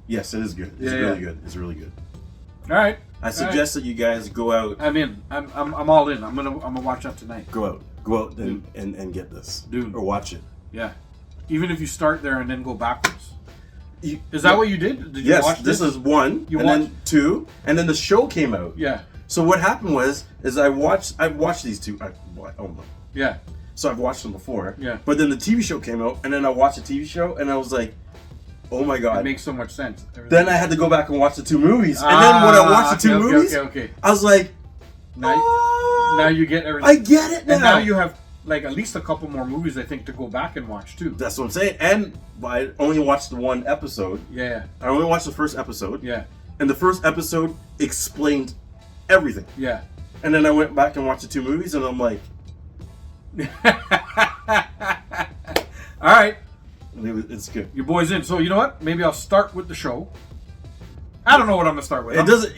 Yes, it is good. It's really good. It's really good. All right. I suggest that you guys go out. I'm in. I'm all in. I'm gonna watch that tonight. Go out and get this. Dude. Or watch it. Yeah. Even if you start there and then go backwards. Is that what you did? Did you watch this? This is one, then two, and then the show came out. Yeah. So what happened is I watched these two. Yeah. So I've watched them before. Yeah. But then the TV show came out, and then I watched the TV show, and I was like, oh my god. It makes so much sense. Then I had to go back and watch the two movies. And then when I watched the two movies, I was like, now you get everything. I get it now. And now you have like at least a couple more movies, I think, to go back and watch too. That's what I'm saying. And I only watched the one episode. Yeah. I only watched the first episode. Yeah. And the first episode explained everything. Yeah. And then I went back and watched the two movies, and I'm like, all right. It's good. Your boy's in. So you know what? Maybe I'll start with the show. I don't know what I'm gonna start with. It doesn't.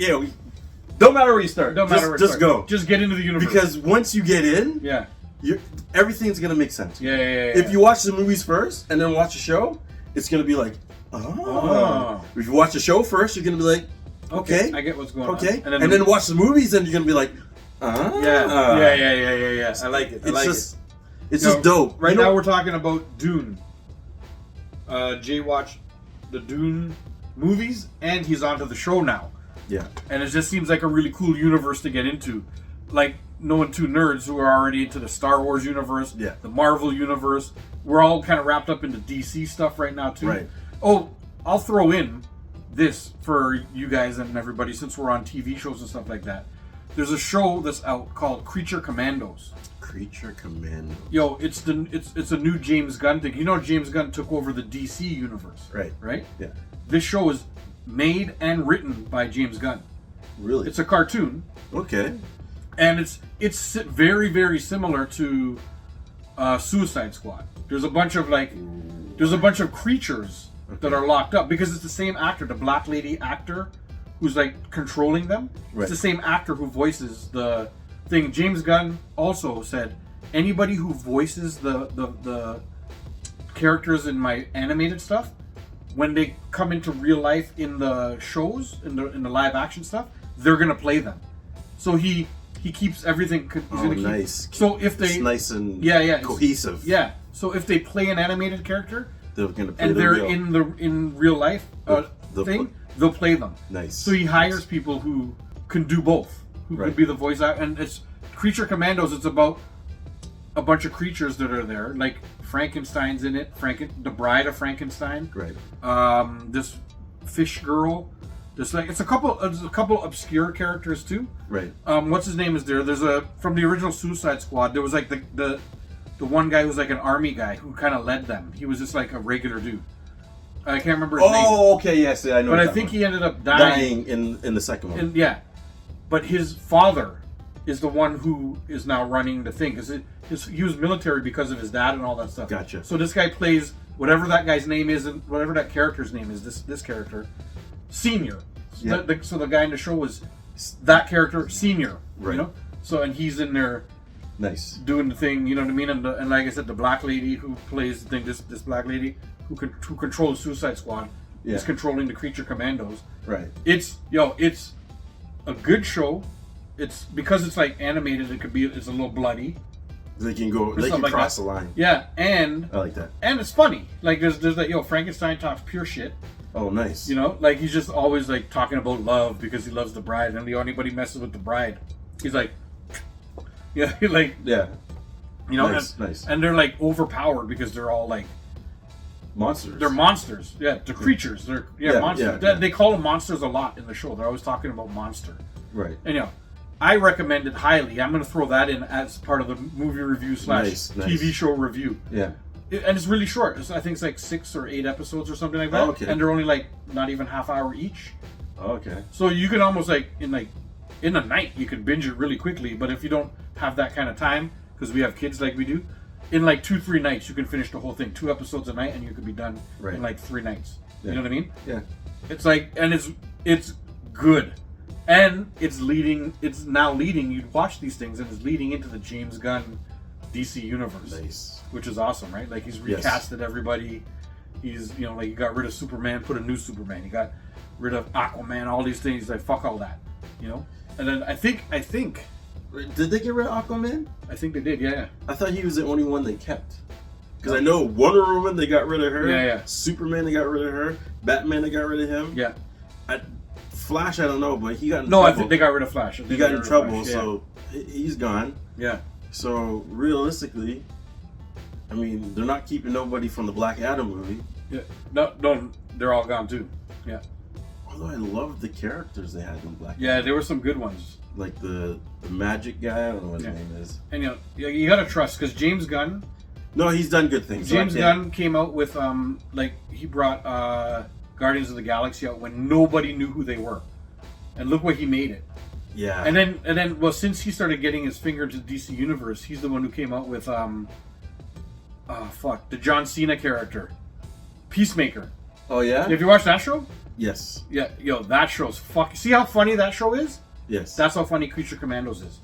Don't matter where you start. Don't matter where you just start. go. Just get into the universe. Because once you get in, yeah, everything's gonna make sense. Yeah. If you watch the movies first and then watch the show, it's gonna be like, If you watch the show first, you're gonna be like, okay, I get what's going on. Okay, and then watch the movies, and you're gonna be like, Yeah. I like it. It's just dope. Right now we're talking about Dune. Jay watched the Dune movies, and he's onto the show now. Yeah. And it just seems like a really cool universe to get into. Like, knowing two nerds who are already into the Star Wars universe, the Marvel universe. We're all kind of wrapped up into DC stuff right now, too. Right. Oh, I'll throw in this for you guys and everybody, since we're on TV shows and stuff like that. There's a show that's out called Creature Commandos. Creature Commando. Yo, it's a new James Gunn thing. You know, James Gunn took over the DC universe. Right? Yeah. This show is made and written by James Gunn. Really? It's a cartoon. Okay. And it's very, very similar to Suicide Squad. There's a bunch of creatures that are locked up because it's the same actor, the black lady actor who's like controlling them. Right. It's the same actor who voices the thing. James Gunn also said anybody who voices the characters in my animated stuff, when they come into real life in the shows, in the live action stuff, they're gonna play them. So he keeps everything. Nice. So if they, it's nice and cohesive. Yeah. So if they play an animated character, they're gonna play and they're in real life they'll play them. Nice. So he hires people who can do both, who could be the voice actor. And it's Creature Commandos. It's about a bunch of creatures that are there, like Frankenstein's in it. The Bride of Frankenstein. Right. This fish girl. There's a couple obscure characters too. Right. What's his name is there? There's from the original Suicide Squad. There was like the one guy who's like an army guy who kind of led them. He was just like a regular dude. I can't remember his name. Oh, okay, yes, I know. But I think he ended up dying in the second one. Yeah, but his father is the one who is now running the thing because he was military because of his dad and all that stuff. Gotcha. So this guy plays whatever that guy's name is, and whatever that character's name is. This character, Senior. Yeah. So the guy in the show was that character, Senior. Right. You know. So and he's in there. Nice. Doing the thing, you know what I mean? And like I said, the black lady who plays the thing, this black lady who controls Suicide Squad is controlling the Creature Commandos. Right. It's a good show. It's because it's like animated. It's a little bloody. They can cross the line. Yeah, and I like that. And it's funny. Like there's that Frankenstein talks pure shit. Oh, nice. You know, like he's just always like talking about love because he loves the bride, and anybody messes with the bride, he's like. Yeah, like you know, nice. And they're like overpowered because they're all like monsters. They're monsters. Yeah, they're creatures. They're monsters. They call them monsters a lot in the show. They're always talking about monster. Right. And I recommend it highly. I'm going to throw that in as part of the movie review / TV show review. Yeah. And it's really short. I think it's like 6 or 8 episodes or something like that. Oh, okay. And they're only like not even half hour each. Oh, okay. So you can almost in a night you can binge it really quickly, but if you don't have that kind of time, because we have kids like we do, in like 2-3 nights you can finish the whole thing. 2 episodes a night, and you could be done in like 3 nights. Yeah. You know what I mean? Yeah. It's like, and it's good, and it's now leading. You'd watch these things, and it's leading into the James Gunn DC universe. Nice. Which is awesome, right? Like he's recasted everybody. He's, you know, like he got rid of Superman, put a new Superman. He got rid of Aquaman, all these things. He's like, fuck all that, you know. And then I think Did they get rid of Aquaman? I think they did, yeah. I thought he was the only one they kept. Because I know Wonder Woman, they got rid of her. Yeah. Superman, they got rid of her. Batman, they got rid of him. Yeah. Flash, I don't know, but he got in No, trouble. I think they got rid of Flash. He got in trouble, Flash, so he's gone. Yeah. So realistically, I mean, they're not keeping nobody from the Black Adam movie. Yeah. No, they're all gone too. Yeah. Although I loved the characters they had in Black Adam. Yeah, there were some good ones. Like the magic guy, I don't know what his name is. And you gotta trust, because James Gunn. No, he's done good things. James Gunn came out with he brought Guardians of the Galaxy out when nobody knew who they were, and look what he made it. Yeah. And then well, since he started getting his finger into the DC universe, he's the one who came out with the John Cena character, Peacemaker. Oh yeah. Have you watched that show? Yes. Yeah, that show's fucking. See how funny that show is? Yes. That's how funny Creature Commandos is.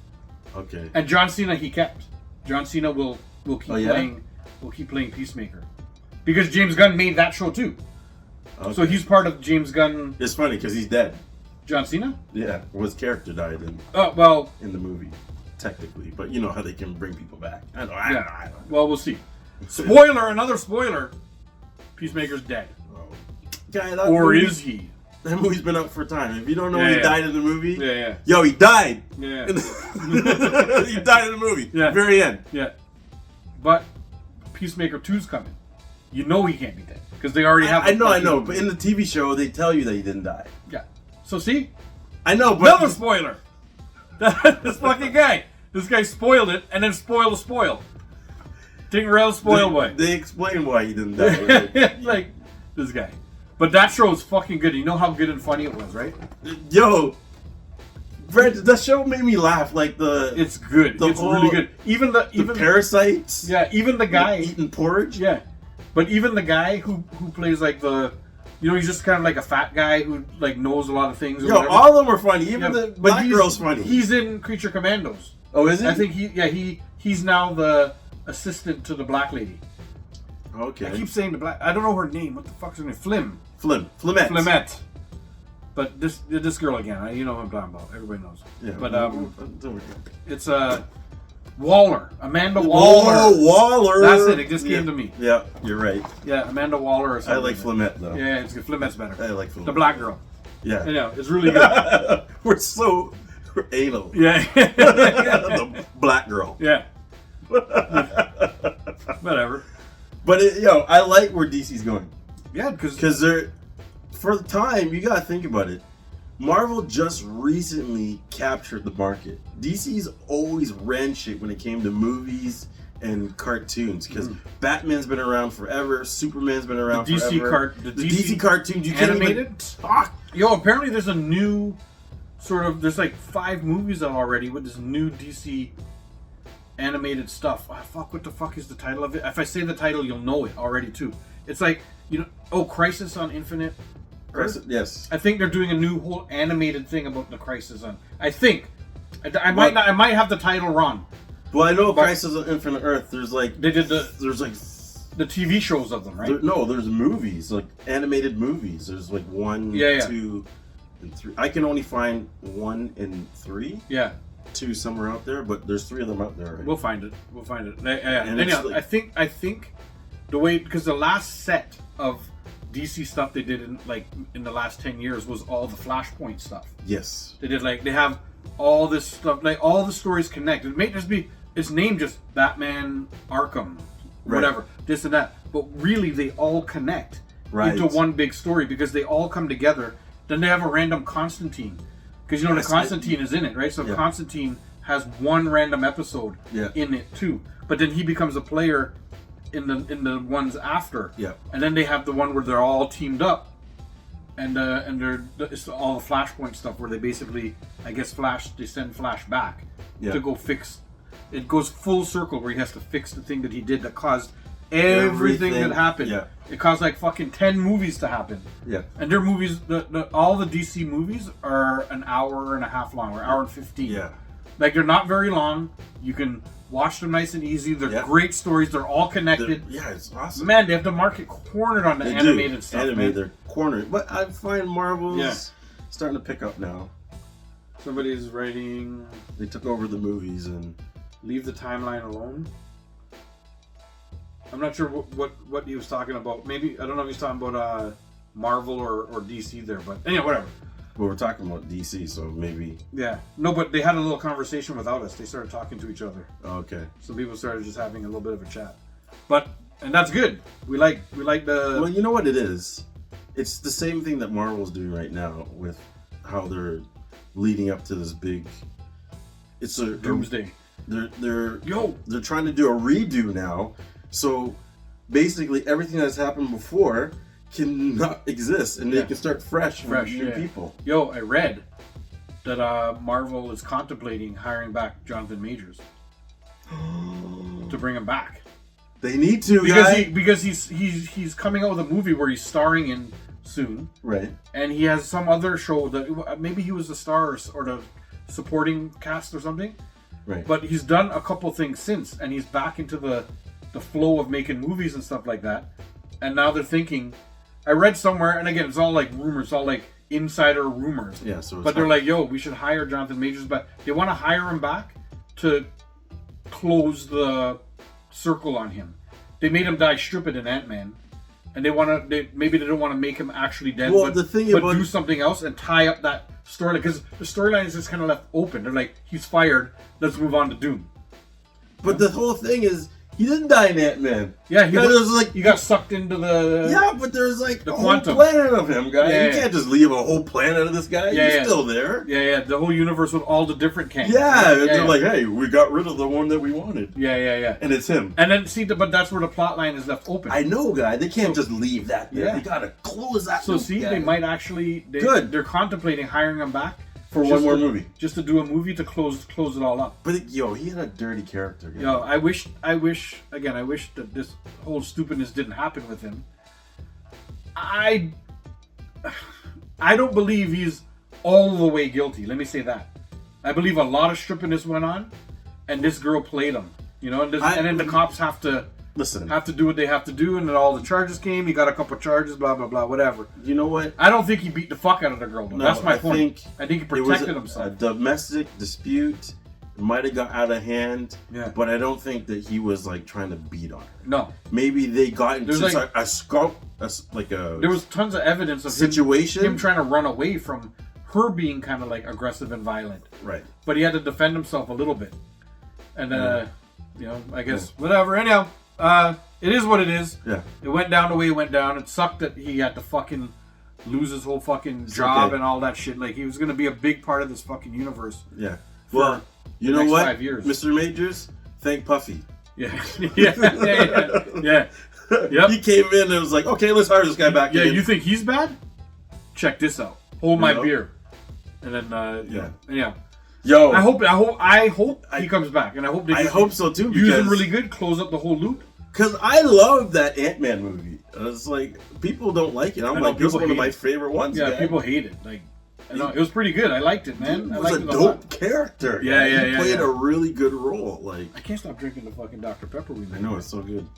Okay. And John Cena he kept. John Cena will keep playing. Will keep playing Peacemaker, because James Gunn made that show too. Okay. So he's part of James Gunn. It's funny because he's dead. John Cena? Yeah. Well, his character died in the movie, technically. But you know how they can bring people back. I know. Well, we'll see. Spoiler! Another spoiler. Peacemaker's dead. Oh. Guy, or is he? That movie's been up for time. If you don't know he died in the movie, yo, he died. Yeah. He died in the movie. Yeah. Very end. Yeah. But Peacemaker 2's coming. You know he can't be dead because they already have. I know. But in the TV show, they tell you that he didn't die. Yeah. So see, I know. But another spoiler. This fucking guy. This guy spoiled it and then spoiled the spoil. Tinkerell spoil boy. They explain why he didn't die. Like this guy. But that show is fucking good. You know how good and funny it was, right? Yo, Brad, that show made me laugh. Like it's good. It's really good. Even the parasites. Yeah, even the guy eating porridge. Yeah, but even the guy who plays like he's just kind of like a fat guy who like knows a lot of things. Yo, all of them are funny. Even the black girl's funny. He's in Creature Commandos. Oh, is he? I think he's now the assistant to the black lady. Okay. I keep saying the black. I don't know her name. What the fuck's her name? Flimette. But this girl again, you know what I'm talking about. Everybody knows. Yeah. But it's Waller, Amanda Waller. Oh, Waller. That's it. It just came to me. Yeah, you're right. Yeah, Amanda Waller or something. I like Flimette though. Yeah, it's good. Flimette's better. I like Flimette. The black girl. Yeah. Yeah, it's really good. We're anal. Yeah. The black girl. Yeah. Whatever. But I like where DC's going. Yeah, because they're, for the time, you gotta think about it. Marvel just recently captured the market. DC's always ran shit when it came to movies and cartoons. Because Batman's been around forever, Superman's been around forever. The DC cartoons, you can't even talk. Yo, apparently there's a new there's like 5 movies out already with this new DC animated stuff. What the fuck is the title of it? If I say the title, you'll know it already too. It's like, Crisis on Infinite Earth. Yes. I think they're doing a new whole animated thing about the Crisis on. I think. I might have the title wrong. Well, I know Crisis on Infinite Earth. There's like the TV shows of them, right? There's movies, like animated movies. There's like 1, 2, and 3. I can only find 1 and 3. Yeah. 2 somewhere out there, but there's 3 of them out there. Right? We'll find it. Anyhow, I think the way, because the last set of DC stuff they did in the last 10 years was all the Flashpoint stuff. Yes. They have all this stuff, like all the stories connect. It may just be, it's named just Batman Arkham, whatever, this and that. But really they all connect into one big story because they all come together. Then they have a random Constantine. Because the Constantine is in it, right? So Constantine has one random episode in it too. But then he becomes a player in the ones after. Yeah. And then they have the one where they're all teamed up. And it's all the Flashpoint stuff where they basically, I guess, they send Flash back to go fix. It goes full circle where he has to fix the thing that he did that caused everything that happened. Yeah. It caused like fucking 10 movies to happen. Yeah. And their movies, all the DC movies are an hour and a half long, or hour and 15. Yeah. Like, they're not very long. You can watch them nice and easy. They're great stories. They're all connected. It's awesome. Man, they have the market cornered on the animated stuff. Animated, they're cornered. But I find Marvel's starting to pick up now. Somebody's writing... They took over the movies and... Leave the timeline alone. I'm not sure what he was talking about. Maybe, I don't know if he's talking about Marvel or DC there. But anyway, whatever. Well, we're talking about DC, so maybe... Yeah. No, but they had a little conversation without us. They started talking to each other. Okay. So people started just having a little bit of a chat. And that's good. We like the... Well, you know what it is? It's the same thing that Marvel's doing right now with how they're leading up to this big... It's a... Doomsday. They're trying to do a redo now. So basically everything that's happened before can not exist, and they can start fresh with new people. I read that Marvel is contemplating hiring back Jonathan Majors to bring him back. They need to, because he's coming out with a movie where he's starring in soon, right? And he has some other show that maybe he was the star or the supporting cast or something, right? But he's done a couple things since, and he's back into the flow of making movies and stuff like that. And now they're thinking. I read somewhere, and again, it's all like rumors, all like insider rumors. Yeah, so but they're like, we should hire Jonathan Majors back. They want to hire him back to close the circle on him. They made him die stupid in Ant-Man, and maybe they don't want to make him actually dead, but do something else and tie up that storyline, because the storyline is just kind of left open. They're like, he's fired, let's move on to Doom. But the whole thing is, he didn't die in Ant-Man. Yeah, he got sucked into the... Yeah, but there's like the a whole planet of him, guy. Yeah, you can't just leave a whole planet of this guy. He's still there. Yeah, the whole universe with all the different camps. They're like, hey, we got rid of the one that we wanted. Yeah. And it's him. And then, but that's where the plot line is left open. I know, guy. They can't just leave that there. Yeah. They gotta close that they might actually... They're contemplating hiring him back. For one more movie. Just to do a movie to close it all up. But he had a dirty character. I wish that this whole stupidness didn't happen with him. I don't believe he's all the way guilty. Let me say that. I believe a lot of stupidness went on, and this girl played him. And then the cops have to do what they have to do, and then all the charges came. He got a couple charges, blah blah blah, whatever. You know what? I don't think he beat the fuck out of the girl, though. No, that's my point. I think he protected himself. A domestic dispute might have got out of hand, but I don't think that he was like trying to beat on her. No. Maybe they got into there was tons of evidence of situation. Him trying to run away from her being kind of like aggressive and violent. Right. But he had to defend himself a little bit. And I guess whatever. Anyhow. It is what it is. Yeah. It went down the way it went down. It sucked that he had to fucking lose his whole fucking job and all that shit. Like, he was going to be a big part of this fucking universe. Yeah. Well, you know what? 5 years. Mr. Majors, thank Puffy. Yeah. Yeah. Yep. He came in and was like, okay, let's hire this guy back in. You think he's bad? Check this out. Hold my beer. And then, yeah. Yo, I hope he comes back, and I hope I hope so too. Use him really good, close up the whole loop. Because I love that Ant-Man movie. It's like people don't like it. I'm like, this is one of my favorite ones. Yeah, people hate it. Like, it was pretty good. I liked it, man. It was a dope character. Yeah. He played a really good role. Like, I can't stop drinking the fucking Dr. Pepper we made. I know, it's so good.